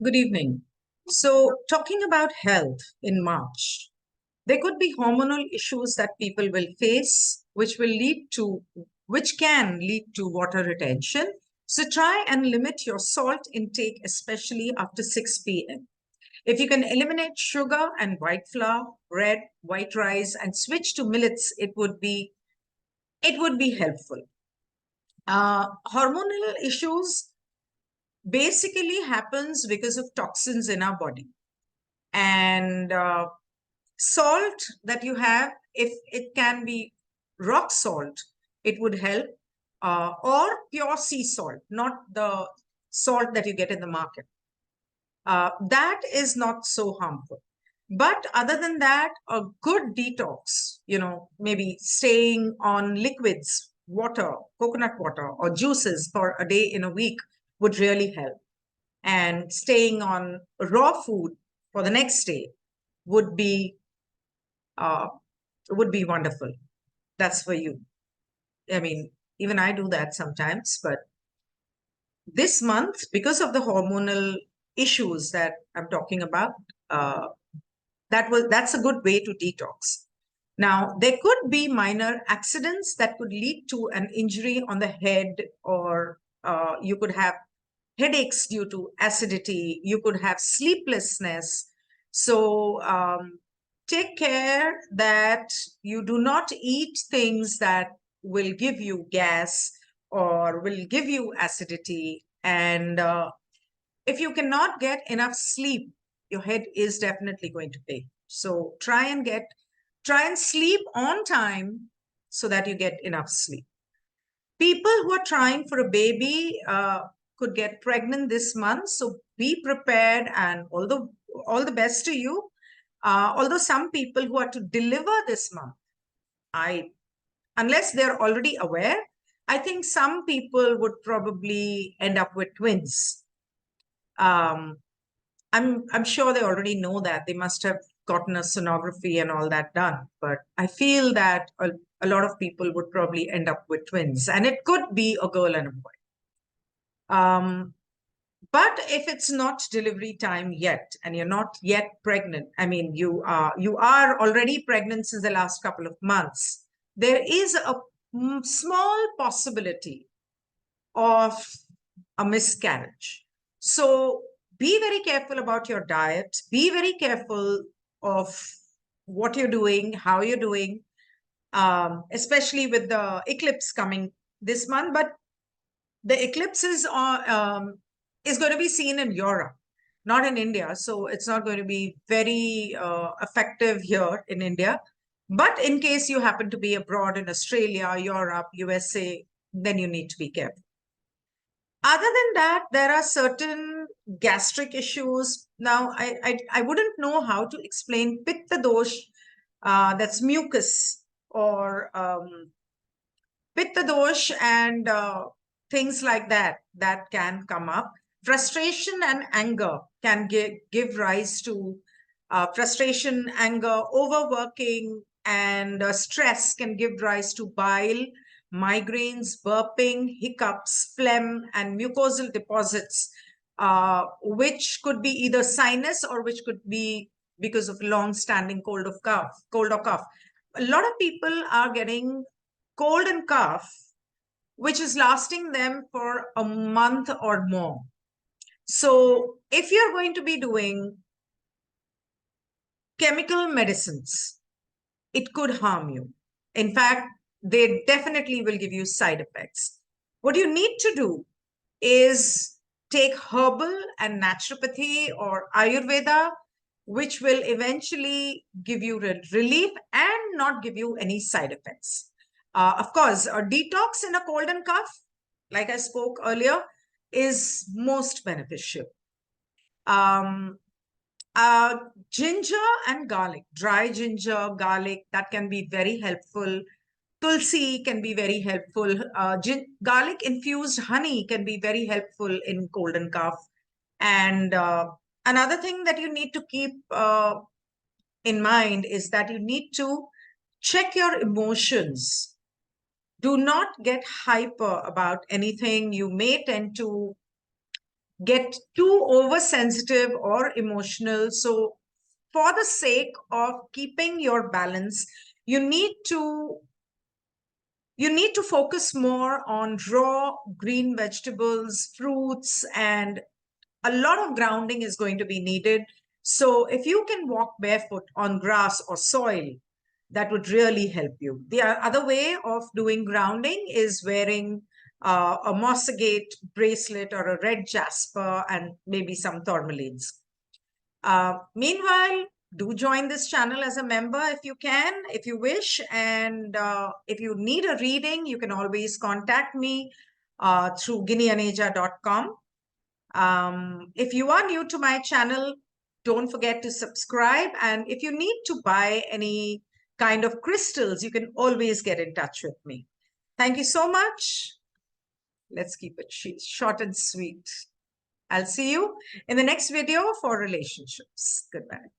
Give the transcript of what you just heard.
Good evening. So, talking about health in March, there could be hormonal issues that people will face, which can lead to water retention. So, try and limit your salt intake, especially after 6 p.m. If you can eliminate sugar and white flour, bread, white rice, and switch to millets, it would be helpful. Hormonal issues basically happens because of toxins in our body and salt that you have, if it can be rock salt, it would help, or pure sea salt, not the salt that you get in the market. That is not so harmful. But other than that, a good detox, maybe staying on liquids, water, coconut water, or juices for a day in a week would really help. And staying on raw food for the next day would be uh, would be wonderful. That's for you. I mean, even I do that sometimes, but this month, because of the hormonal issues that I'm talking about, uh, that's a good way to detox. Now, there could be minor accidents that could lead to an injury on the head, or you could have headaches due to acidity. You could have sleeplessness. So take care that you do not eat things that will give you gas or will give you acidity. And if you cannot get enough sleep, your head is definitely going to pay. So try and sleep on time so that you get enough sleep. People who are trying for a baby could get pregnant this month, so be prepared, and all the best to you. Although some people who are to deliver this month, I unless they're already aware, I think some people would probably end up with twins. Um, I'm sure they already know that. They must have gotten a sonography and all that done. But I feel that a lot of people would probably end up with twins, and it could be a girl and a boy. But if it's not delivery time yet, and you're not yet pregnant, I mean, you are already pregnant since the last couple of months, there is a small possibility of a miscarriage. So be very careful about your diet. Be very careful of what you're doing, how you're doing, especially with the eclipse coming this month. But the eclipse is going to be seen in Europe, not in India. So it's not going to be very effective here in India. But in case you happen to be abroad in Australia, Europe, USA, then you need to be careful. Other than that, there are certain gastric issues. Now, I wouldn't know how to explain pitta dosh, that's mucus, or pitta dosh, and things like that that can come up. Frustration and anger can give rise to frustration, anger, overworking, and stress can give rise to bile, migraines, burping, hiccups, phlegm, and mucosal deposits, which could be either sinus or which could be because of long-standing cold or cough. A lot of people are getting cold and cough, which is lasting them for a month or more. So if you're going to be doing chemical medicines, it could harm you. In fact, they definitely will give you side effects. What you need to do is take herbal and naturopathy or Ayurveda, which will eventually give you relief and not give you any side effects. Of course, a detox in a cold and cough, like I spoke earlier, is most beneficial. Um, Ginger and garlic, dry ginger, garlic, that can be very helpful. Tulsi can be very helpful. Garlic infused honey can be very helpful in cold and cough. And another thing that you need to keep in mind is that you need to check your emotions. Do not get hyper about anything. You may tend to get too oversensitive or emotional. So for the sake of keeping your balance, you need to focus more on raw green vegetables, fruits, and a lot of grounding is going to be needed. So if you can walk barefoot on grass or soil, that would really help you. The other way of doing grounding is wearing a moss agate bracelet or a red jasper and maybe some tourmalines. Meanwhile, do join this channel as a member if you can, if you wish. And if you need a reading, you can always contact me through ginnianeja.com. If you are new to my channel, don't forget to subscribe. And if you need to buy any kind of crystals, you can always get in touch with me. Thank you so much. Let's keep it short and sweet. I'll see you in the next video for relationships. Goodbye.